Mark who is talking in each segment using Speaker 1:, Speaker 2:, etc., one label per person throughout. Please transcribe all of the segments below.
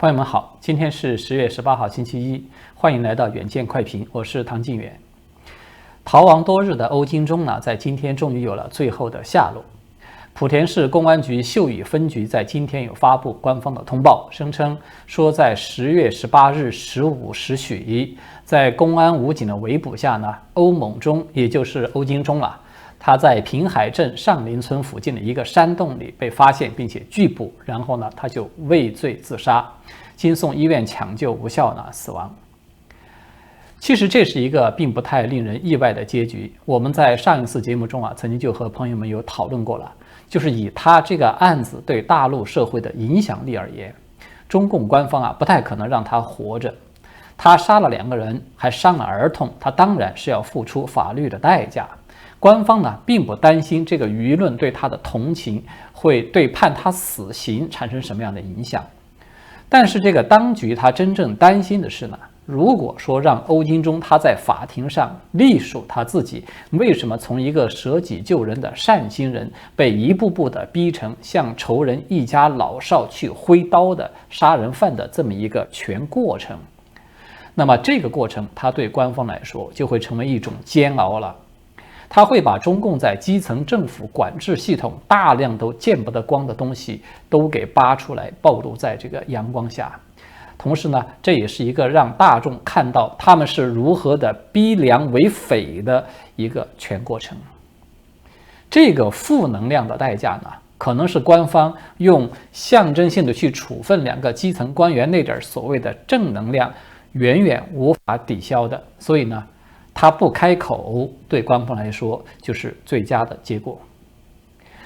Speaker 1: 朋友们好，今天是10月18号星期一，欢迎来到远见快评，我是唐晋远。逃亡多日的欧金忠呢，在今天终于有了最后的下落。莆田市公安局秀屿分局在今天有发布官方的通报，声称说在10月18日15时许，在公安武警的围捕下呢，欧某忠，也就是欧金忠了，他在平海镇上林村附近的一个山洞里被发现并且拒捕，然后呢，他就畏罪自杀，经送医院抢救无效呢死亡。其实这是一个并不太令人意外的结局。我们在上一次节目中曾经就和朋友们有讨论过了，就是以他这个案子对大陆社会的影响力而言，中共官方不太可能让他活着。他杀了2个人，还伤了儿童，他当然是要付出法律的代价。官方呢，并不担心这个舆论对他的同情会对判他死刑产生什么样的影响。但是这个当局他真正担心的是呢，如果说让欧金忠他在法庭上历述他自己为什么从一个舍己救人的善心人，被一步步的逼成向仇人一家老少去挥刀的杀人犯的这么一个全过程，那么这个过程他对官方来说就会成为一种煎熬了。他会把中共在基层政府管制系统大量都见不得光的东西都给扒出来，暴露在这个阳光下。同时呢，这也是一个让大众看到他们是如何的逼良为匪的一个全过程。这个负能量的代价呢，可能是官方用象征性的去处分2个基层官员那点所谓的正能量远远无法抵消的，所以呢，他不开口，对官方来说就是最佳的结果。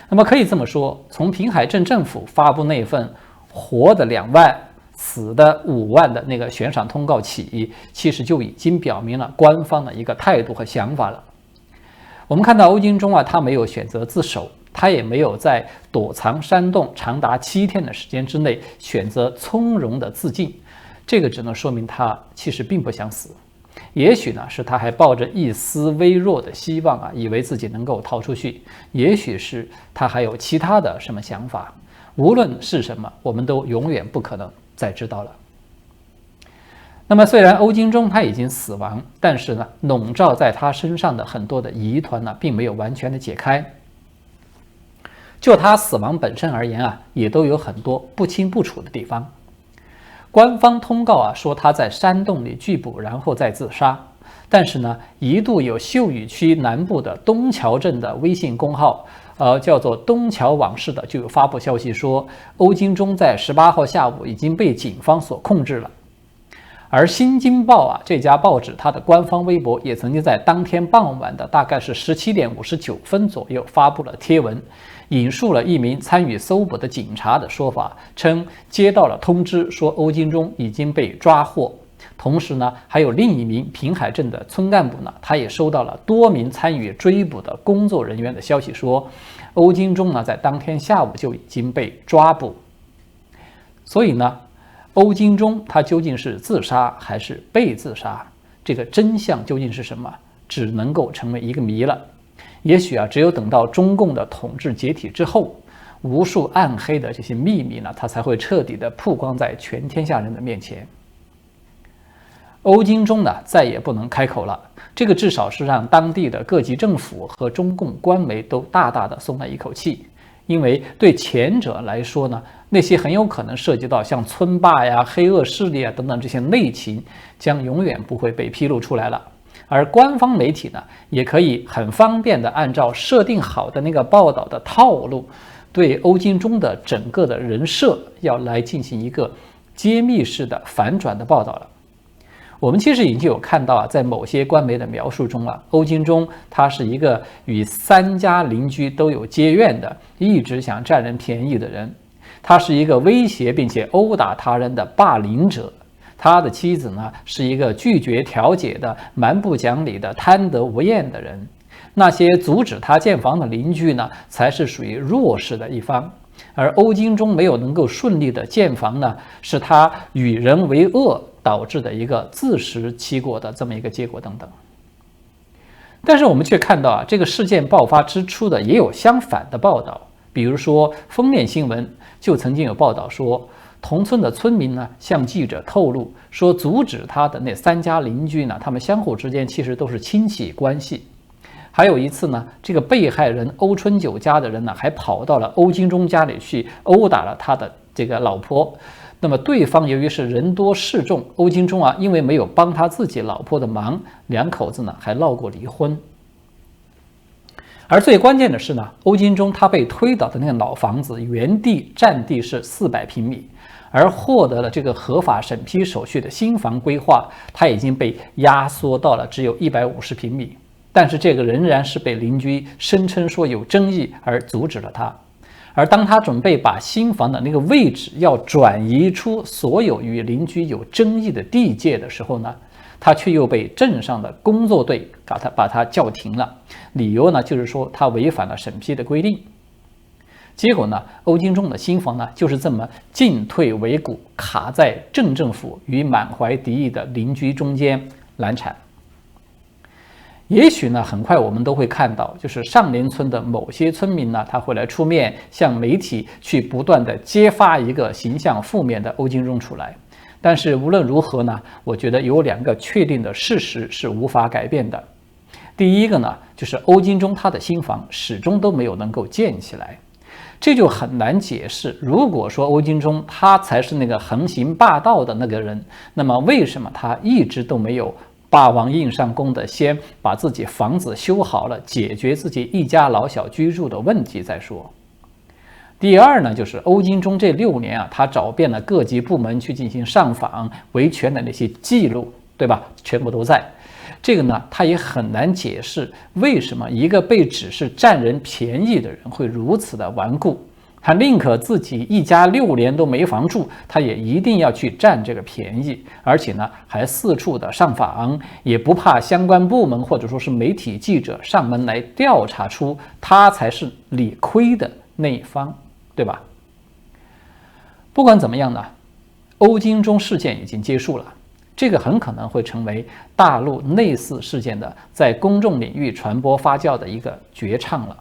Speaker 1: 那么可以这么说，从平海镇政府发布那份活的2万、死的5万的那个悬赏通告起，其实就已经表明了官方的一个态度和想法了。我们看到欧金忠他没有选择自首，他也没有在躲藏山洞长达7天的时间之内选择从容的自尽，这个只能说明他其实并不想死。也许呢，是他还抱着一丝微弱的希望以为自己能够逃出去，也许是他还有其他的什么想法，无论是什么，我们都永远不可能再知道了。那么虽然欧金忠他已经死亡，但是呢，笼罩在他身上的很多的疑团呢，并没有完全的解开。就他死亡本身而言也都有很多不清不楚的地方。官方通告说他在山洞里拒捕，然后再自杀。但是呢，一度有秀屿区南部的东桥镇的微信公号，叫做东桥往事的，就有发布消息说，欧金忠在18号下午已经被警方所控制了。而新京报这家报纸，它的官方微博也曾经在当天傍晚的大概是17点59分左右发布了贴文，引述了一名参与搜捕的警察的说法，称接到了通知说欧金忠已经被抓获。同时呢，还有另一名平海镇的村干部呢，他也收到了多名参与追捕的工作人员的消息，说欧金忠呢在当天下午就已经被抓捕。所以呢，欧金忠他究竟是自杀还是被自杀，这个真相究竟是什么，只能够成为一个谜了。也许只有等到中共的统治解体之后，无数暗黑的这些秘密呢，它才会彻底的曝光在全天下人的面前。欧金忠呢，再也不能开口了，这个至少是让当地的各级政府和中共官媒都大大的松了一口气。因为对前者来说呢，那些很有可能涉及到像村霸黑恶势力等等这些内情，将永远不会被披露出来了。而官方媒体呢，也可以很方便的按照设定好的那个报道的套路，对欧金忠的整个的人设要来进行一个揭秘式的反转的报道了。我们其实已经有看到在某些官媒的描述中欧金忠他是一个与3家邻居都有结怨的，一直想占人便宜的人。他是一个威胁并且殴打他人的霸凌者。他的妻子呢，是一个拒绝调解的、蛮不讲理的、贪得无厌的人。那些阻止他建房的邻居呢，才是属于弱势的一方。而欧金忠没有能够顺利的建房呢，是他与人为恶导致的一个自食其果的这么一个结果等等。但是我们却看到这个事件爆发之初也有相反的报道，比如说封面新闻就曾经有报道说，同村的村民呢向记者透露说，阻止他的那3家邻居呢，他们相互之间其实都是亲戚关系。还有一次呢，这个被害人欧春九家的人呢，还跑到了欧金忠家里去殴打了他的这个老婆。那么对方由于是人多势众，欧金忠因为没有帮他自己老婆的忙，两口子呢还闹过离婚。而最关键的是呢，欧金忠他被推倒的那个老房子原地占地是400平米，而获得了这个合法审批手续的新房规划，它已经被压缩到了只有150平米。但是这个仍然是被邻居声称说有争议而阻止了他。而当他准备把新房的那个位置要转移出所有与邻居有争议的地界的时候呢，他却又被镇上的工作队把他叫停了，理由呢就是说他违反了审批的规定。结果呢，欧金忠的新房呢就是这么进退维谷，卡在镇政府与满怀敌意的邻居中间难产。也许呢，很快我们都会看到，就是上林村的某些村民呢，他会来出面向媒体去不断的揭发一个形象负面的欧金忠出来。但是无论如何呢，我觉得有2个确定的事实是无法改变的。第一个呢，就是欧金忠他的新房始终都没有能够建起来，这就很难解释。如果说欧金忠他才是那个横行霸道的那个人，那么为什么他一直都没有霸王硬上弓的先把自己房子修好了，解决自己一家老小居住的问题再说？第二呢，就是欧金忠这6年他找遍了各级部门去进行上访维权的那些记录，对吧？全部都在。这个呢，他也很难解释为什么一个被指是占人便宜的人会如此的顽固。他宁可自己一家6年都没房住，他也一定要去占这个便宜，而且呢，还四处的上访，也不怕相关部门或者说是媒体记者上门来调查出他才是理亏的那一方，对吧？不管怎么样呢，欧金忠事件已经结束了，这个很可能会成为大陆类似事件的在公众领域传播发酵的一个绝唱了。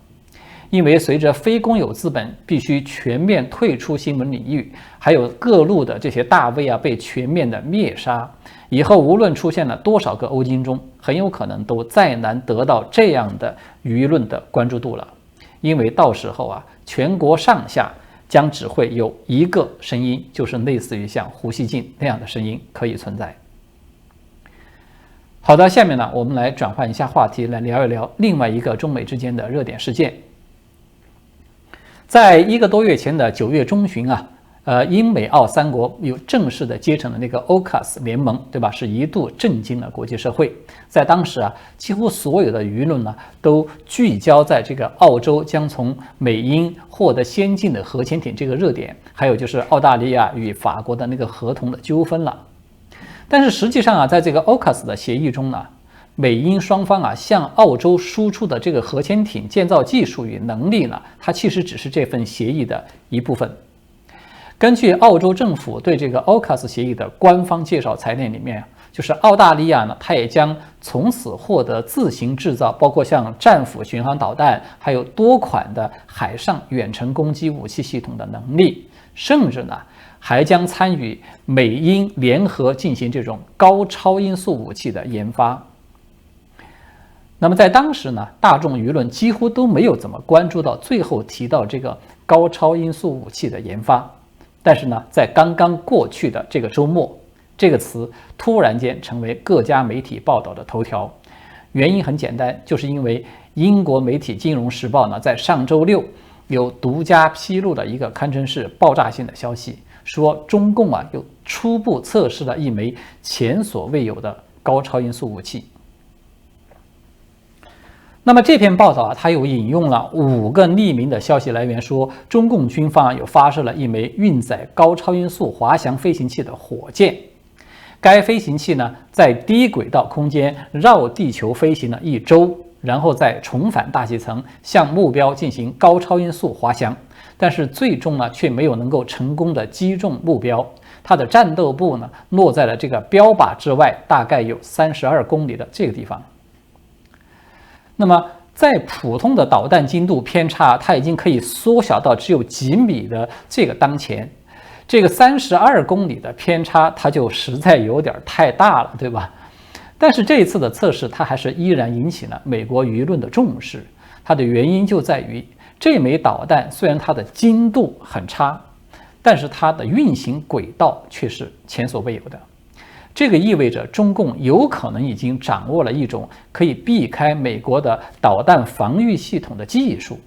Speaker 1: 因为随着非公有资本必须全面退出新闻领域，还有各路的这些大 V 被全面的灭杀，以后无论出现了多少个欧金忠，很有可能都再难得到这样的舆论的关注度了。因为到时候全国上下将只会有一个声音，就是类似于像胡锡进那样的声音可以存在。好的，下面呢，我们来转换一下话题，来聊一聊另外一个中美之间的热点事件。在1个多月前的9月中旬英美澳3国有正式的结成了那个 AUKUS 联盟，对吧？是一度震惊了国际社会。在当时几乎所有的舆论呢都聚焦在这个澳洲将从美英获得先进的核潜艇这个热点，还有就是澳大利亚与法国的那个合同的纠纷了。但是实际上在这个 AUKUS 的协议中呢，美英双方向澳洲输出的这个核潜艇建造技术与能力呢，它其实只是这份协议的一部分。根据澳洲政府对这个 AUKUS 协议的官方介绍材料里面，就是澳大利亚呢，它也将从此获得自行制造，包括像战斧巡航导弹，还有多款的海上远程攻击武器系统的能力，甚至呢，还将参与美英联合进行这种高超音速武器的研发。那么在当时呢，大众舆论几乎都没有怎么关注到最后提到这个高超音速武器的研发。但是呢，在刚刚过去的这个周末，这个词突然间成为各家媒体报道的头条。原因很简单，就是因为英国媒体《金融时报》呢，在上周6有独家披露了一个堪称是爆炸性的消息，说中共有初步测试了一枚前所未有的高超音速武器。那么这篇报道它又引用了5个匿名的消息来源，说中共军方有发射了一枚运载高超音速滑翔飞行器的火箭。该飞行器呢，在低轨道空间绕地球飞行了1周，然后再重返大气层，向目标进行高超音速滑翔，但是最终呢，却没有能够成功的击中目标。它的战斗部呢，落在了这个标靶之外，大概有32公里的这个地方。那么在普通的导弹精度偏差它已经可以缩小到只有几米的这个当前，这个32公里的偏差，它就实在有点太大了，对吧？但是这一次的测试，它还是依然引起了美国舆论的重视。它的原因就在于，这枚导弹虽然它的精度很差，但是它的运行轨道却是前所未有的。这个意味着中共有可能已经掌握了一种可以避开美国的导弹防御系统的技术，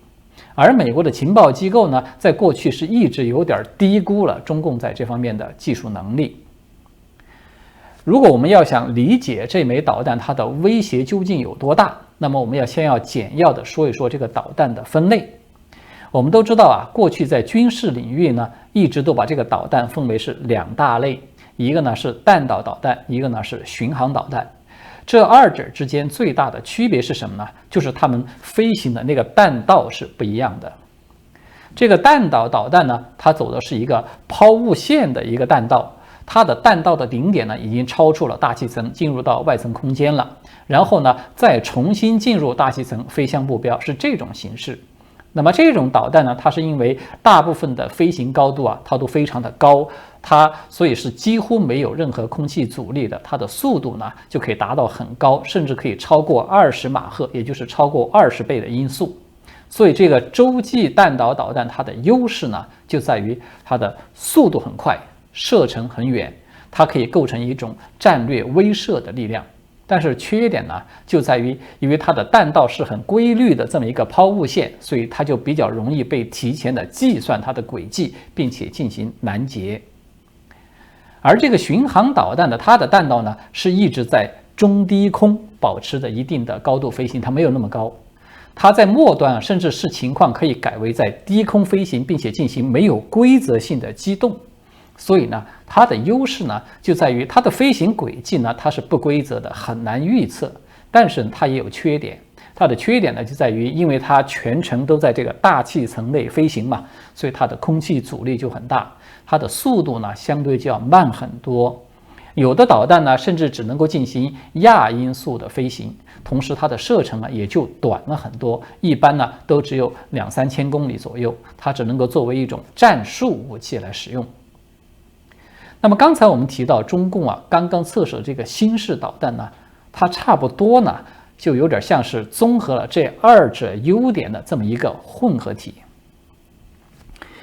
Speaker 1: 而美国的情报机构呢，在过去是一直有点低估了中共在这方面的技术能力。如果我们要想理解这枚导弹它的威胁究竟有多大，那么我们先要简要的说一说这个导弹的分类。我们都知道啊，过去在军事领域呢，一直都把这个导弹分为是两大类，一个呢是弹道导弹，一个呢是巡航导弹。这二者之间最大的区别是什么呢？就是它们飞行的那个弹道是不一样的。这个弹道导弹呢，它走的是一个抛物线的一个弹道，它的弹道的顶点呢，已经超出了大气层，进入到外层空间了，然后呢，再重新进入大气层飞向目标，是这种形式。那么这种导弹呢，它是因为大部分的飞行高度啊，它都非常的高，它所以是几乎没有任何空气阻力的，它的速度呢就可以达到很高，甚至可以超过20马赫，也就是超过20倍的音速。所以这个洲际弹道导弹它的优势呢，就在于它的速度很快，射程很远，它可以构成一种战略威慑的力量。但是缺点呢，就在于因为它的弹道是很规律的这么一个抛物线，所以它就比较容易被提前的计算它的轨迹，并且进行拦截。而这个巡航导弹的它的弹道呢，是一直在中低空保持着一定的高度飞行，它没有那么高。它在末端甚至是情况可以改为在低空飞行，并且进行没有规则性的机动。所以呢，它的优势呢，就在于它的飞行轨迹呢，它是不规则的，很难预测。但是它也有缺点，它的缺点呢，就在于因为它全程都在这个大气层内飞行嘛，所以它的空气阻力就很大，它的速度呢，相对就要慢很多。有的导弹呢，甚至只能够进行亚音速的飞行，同时它的射程呢也就短了很多，一般呢都只有2-3千公里左右，它只能够作为一种战术武器来使用。那么刚才我们提到中共啊刚刚测试这个新式导弹呢，它差不多呢就有点像是综合了这二者优点的这么一个混合体。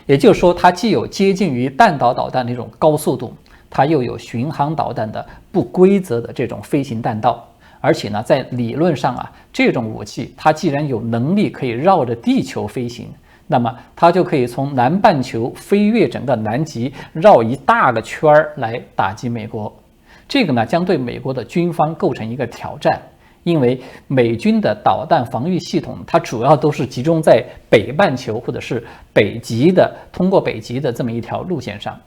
Speaker 1: 也就是说，它既有接近于弹道导弹那种高速度，它又有巡航导弹的不规则的这种飞行弹道，而且呢，在理论上啊，这种武器它既然有能力可以绕着地球飞行，那么它就可以从南半球飞越整个南极，绕一大个圈儿来打击美国。这个呢，将对美国的军方构成一个挑战，因为美军的导弹防御系统，它主要都是集中在北半球或者是北极的，通过北极的这么一条路线上。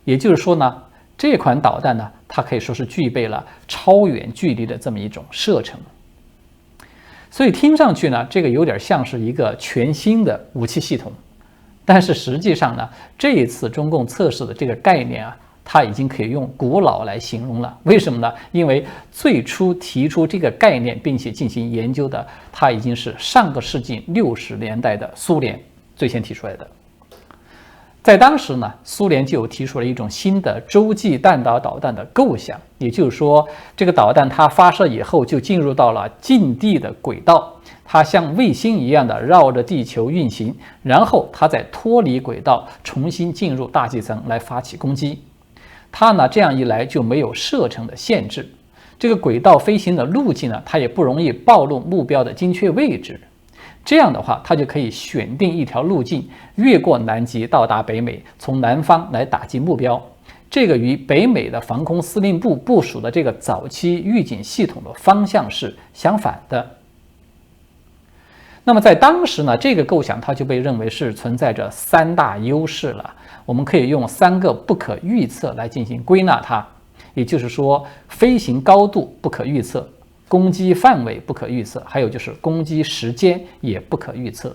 Speaker 1: 也就是说呢，这款导弹呢，它可以说是具备了超远距离的这么一种射程。所以听上去呢，这个有点像是一个全新的武器系统，但是实际上呢，这一次中共测试的这个概念啊，它已经可以用古老来形容了。为什么呢？因为最初提出这个概念并且进行研究的，它已经是上个世纪60年代的苏联最先提出来的。在当时呢，苏联就有提出了一种新的洲际弹道导弹的构想，也就是说，这个导弹它发射以后就进入到了近地的轨道，它像卫星一样的绕着地球运行，然后它再脱离轨道，重新进入大气层来发起攻击。它呢这样一来就没有射程的限制，这个轨道飞行的路径呢，它也不容易暴露目标的精确位置。这样的话，它就可以选定一条路径，越过南极到达北美，从南方来打击目标。这个与北美的防空司令部部署的这个早期预警系统的方向是相反的。那么在当时呢，这个构想它就被认为是存在着3大优势了。我们可以用3个不可预测来进行归纳它，也就是说，飞行高度不可预测，攻击范围不可预测，还有就是攻击时间也不可预测。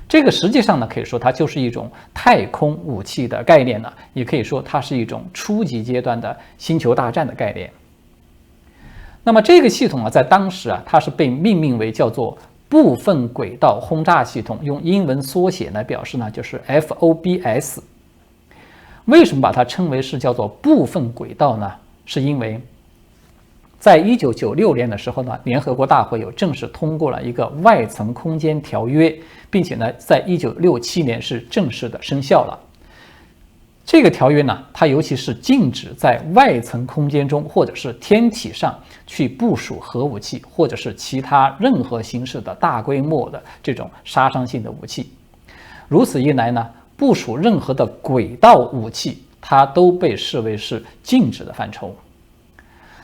Speaker 1: 这个实际上呢，可以说它就是一种太空武器的概念了，也可以说它是一种初级阶段的星球大战的概念。那么这个系统啊，在当时啊，它是被命名为叫做部分轨道轰炸系统，用英文缩写来表示呢，就是 FOBS。为什么把它称为是叫做部分轨道呢？是因为在1996年的时候呢，联合国大会有正式通过了一个外层空间条约，并且呢，在1967年是正式的生效了。这个条约呢，它尤其是禁止在外层空间中或者是天体上去部署核武器，或者是其他任何形式的大规模的这种杀伤性的武器。如此一来呢，部署任何的轨道武器，它都被视为是禁止的范畴。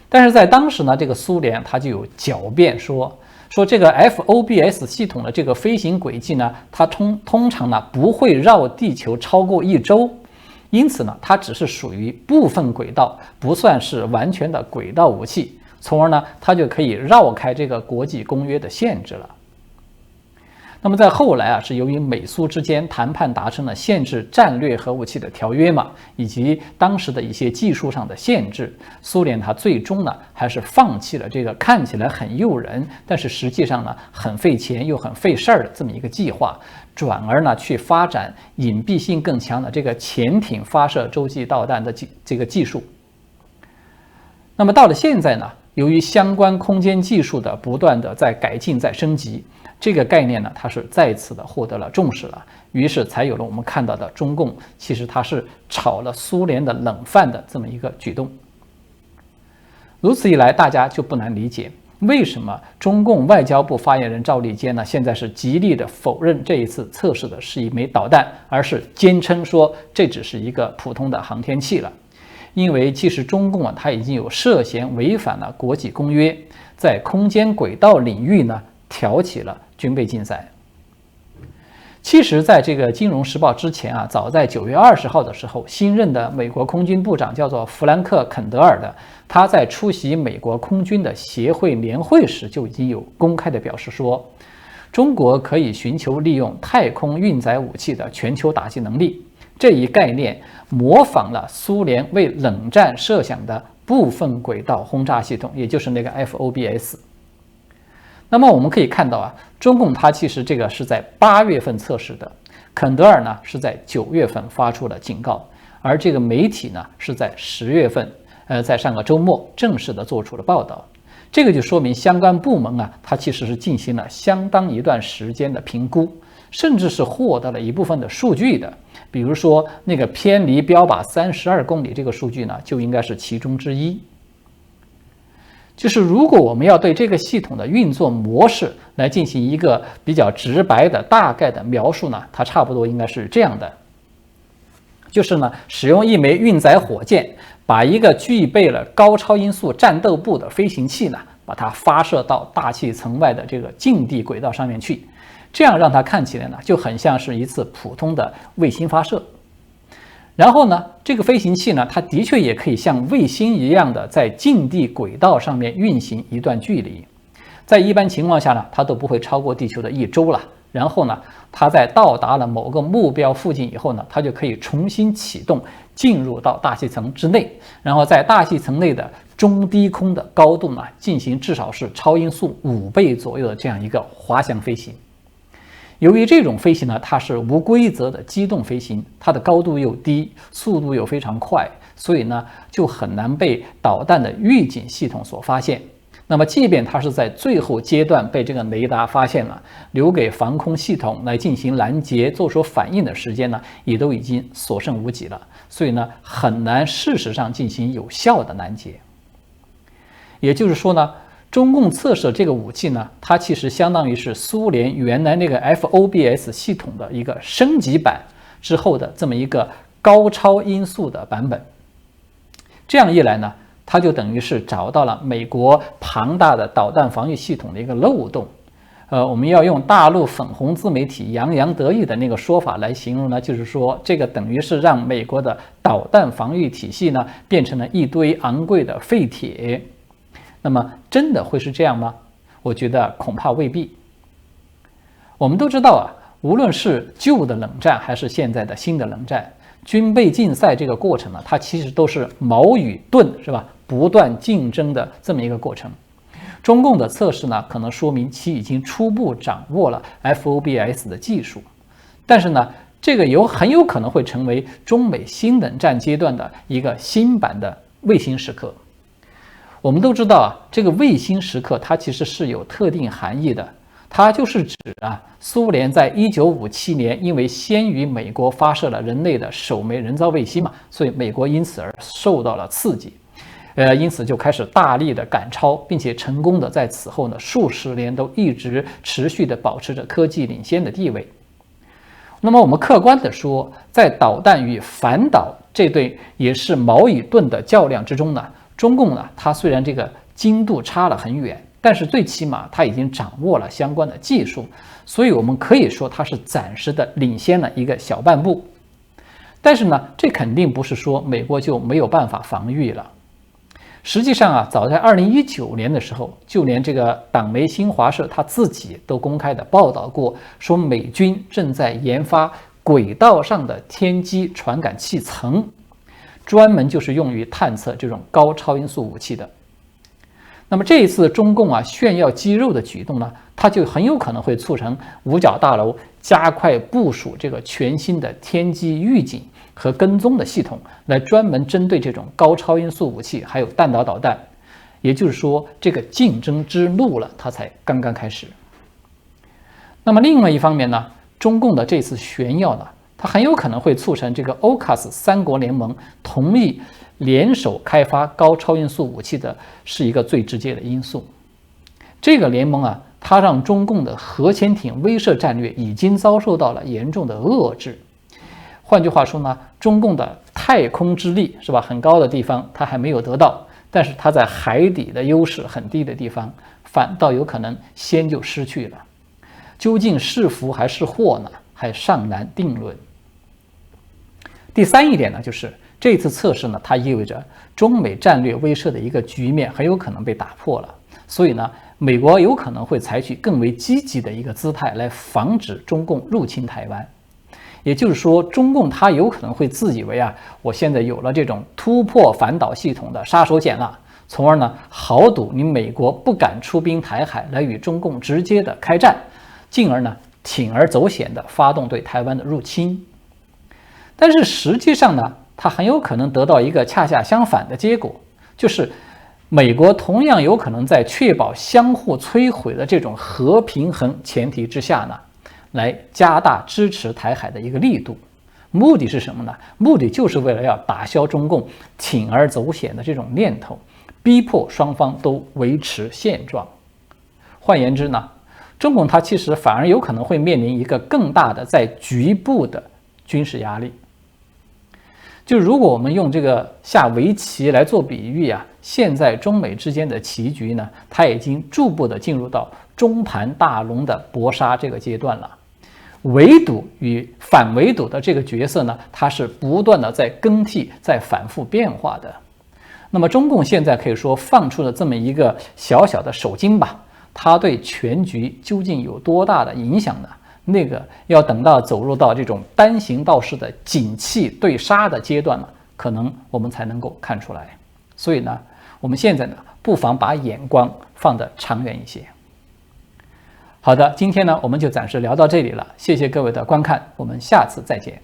Speaker 1: 但是在当时呢，这个苏联它就有狡辩说这个 FOBS 系统的这个飞行轨迹呢，它通常呢不会绕地球超过1周。因此呢，它只是属于部分轨道，不算是完全的轨道武器，从而呢，它就可以绕开这个国际公约的限制了。那么在后来啊，是由于美苏之间谈判达成了限制战略核武器的条约嘛，以及当时的一些技术上的限制，苏联它最终呢还是放弃了这个看起来很诱人，但是实际上呢很费钱又很费事儿的这么一个计划，转而呢去发展隐蔽性更强的这个潜艇发射洲际导弹的这个技术。那么到了现在呢，由于相关空间技术的不断的在改进在升级，这个概念呢，它是再次的获得了重视了，于是才有了我们看到的中共其实它是炒了苏联的冷饭的这么一个举动。如此一来，大家就不难理解为什么中共外交部发言人赵立坚呢，现在是极力的否认这一次测试的是一枚导弹，而是坚称说这只是一个普通的航天器了。因为其实中共啊，它已经有涉嫌违反了国际公约，在空间轨道领域呢挑起了军备竞赛。其实在这个《金融时报》之前啊，早在9月20号的时候，新任的美国空军部长叫做弗兰克·肯德尔的，他在出席美国空军的协会年会时就已经有公开的表示说，中国可以寻求利用太空运载武器的全球打击能力。这一概念模仿了苏联为冷战设想的部分轨道轰炸系统，也就是那个 FOBS。那么我们可以看到啊，中共它其实这个是在8月份测试的，肯德尔呢是在9月份发出了警告，而这个媒体呢是在10月份，在上个周末正式的做出了报道。这个就说明相关部门啊，它其实是进行了相当一段时间的评估，甚至是获得了一部分的数据的。比如说那个偏离标靶32公里这个数据呢，就应该是其中之一。就是如果我们要对这个系统的运作模式来进行一个比较直白的大概的描述呢，它差不多应该是这样的。就是呢，使用一枚运载火箭，把一个具备了高超音速战斗部的飞行器呢，把它发射到大气层外的这个近地轨道上面去，这样让它看起来呢，就很像是一次普通的卫星发射。然后呢，这个飞行器呢，它的确也可以像卫星一样的在近地轨道上面运行一段距离，在一般情况下呢，它都不会超过地球的1周了。然后呢，它在到达了某个目标附近以后呢，它就可以重新启动，进入到大气层之内，然后在大气层内的中低空的高度呢，进行至少是超音速5倍左右的这样一个滑翔飞行。由于这种飞行呢，它是无规则的机动飞行，它的高度又低，速度又非常快，所以呢，就很难被导弹的预警系统所发现。那么，即便它是在最后阶段被这个雷达发现了，留给防空系统来进行拦截、做出反应的时间呢，也都已经所剩无几了。所以呢，很难事实上进行有效的拦截。也就是说呢，中共测试这个武器呢，它其实相当于是苏联原来那个 FOBS 系统的一个升级版之后的这么一个高超音速的版本。这样一来呢，它就等于是找到了美国庞大的导弹防御系统的一个漏洞。我们要用大陆粉红自媒体洋洋得意的那个说法来形容呢，就是说这个等于是让美国的导弹防御体系呢变成了一堆昂贵的废铁。那么真的会是这样吗？我觉得恐怕未必。我们都知道啊，无论是旧的冷战还是现在的新的冷战，军备竞赛这个过程呢，它其实都是矛与盾，是吧？不断竞争的这么一个过程。中共的测试呢，可能说明其已经初步掌握了 FOBS 的技术，但是呢，这个很有可能会成为中美新冷战阶段的一个新版的卫星时刻。我们都知道啊，这个卫星时刻它其实是有特定含义的，它就是指苏联在1957年因为先于美国发射了人类的首枚人造卫星嘛，所以美国因此而受到了刺激，因此就开始大力的赶超，并且成功的在此后呢数十年都一直持续的保持着科技领先的地位。那么我们客观的说，在导弹与反导这对也是矛与盾的较量之中呢，中共呢它虽然这个精度差了很远，但是最起码它已经掌握了相关的技术，所以我们可以说它是暂时的领先了一个小半步。但是呢，这肯定不是说美国就没有办法防御了。实际上早在2019年的时候，就连这个党媒新华社他自己都公开的报道过，说美军正在研发轨道上的天基传感器层，专门就是用于探测这种高超音速武器的。那么这一次中共炫耀肌肉的举动呢，它就很有可能会促成五角大楼加快部署这个全新的天基预警和跟踪的系统，来专门针对这种高超音速武器还有弹道导弹。也就是说，这个竞争之路了，它才刚刚开始。那么另外一方面呢，中共的这次炫耀呢，它很有可能会促成这个欧卡斯三国联盟同意联手开发高超音速武器的是一个最直接的因素。这个联盟它让中共的核潜艇威慑战略已经遭受到了严重的遏制。换句话说呢，中共的太空之力是吧，很高的地方它还没有得到，但是它在海底的优势很低的地方，反倒有可能先就失去了。究竟是福还是祸呢？还尚难定论。第三一点呢，就是这次测试呢，它意味着中美战略威慑的一个局面很有可能被打破了。所以呢，美国有可能会采取更为积极的一个姿态来防止中共入侵台湾。也就是说，中共它有可能会自以为我现在有了这种突破反导系统的杀手锏了，从而呢豪赌你美国不敢出兵台海来与中共直接的开战，进而呢铤而走险的发动对台湾的入侵。但是实际上呢，它很有可能得到一个恰恰相反的结果，就是美国同样有可能在确保相互摧毁的这种核平衡前提之下呢，来加大支持台海的一个力度。目的是什么呢？目的就是为了要打消中共铤而走险的这种念头，逼迫双方都维持现状。换言之呢，中共它其实反而有可能会面临一个更大的在局部的军事压力。就如果我们用这个下围棋来做比喻现在中美之间的棋局呢，它已经逐步的进入到中盘大龙的搏杀这个阶段了。围堵与反围堵的这个角色呢，它是不断的在更替，在反复变化的。那么中共现在可以说放出了这么一个小小的手巾吧，它对全局究竟有多大的影响呢？那个要等到走入到这种单行道式的景气对杀的阶段呢，可能我们才能够看出来。所以呢，我们现在呢，不妨把眼光放得长远一些。好的，今天呢，我们就暂时聊到这里了，谢谢各位的观看，我们下次再见。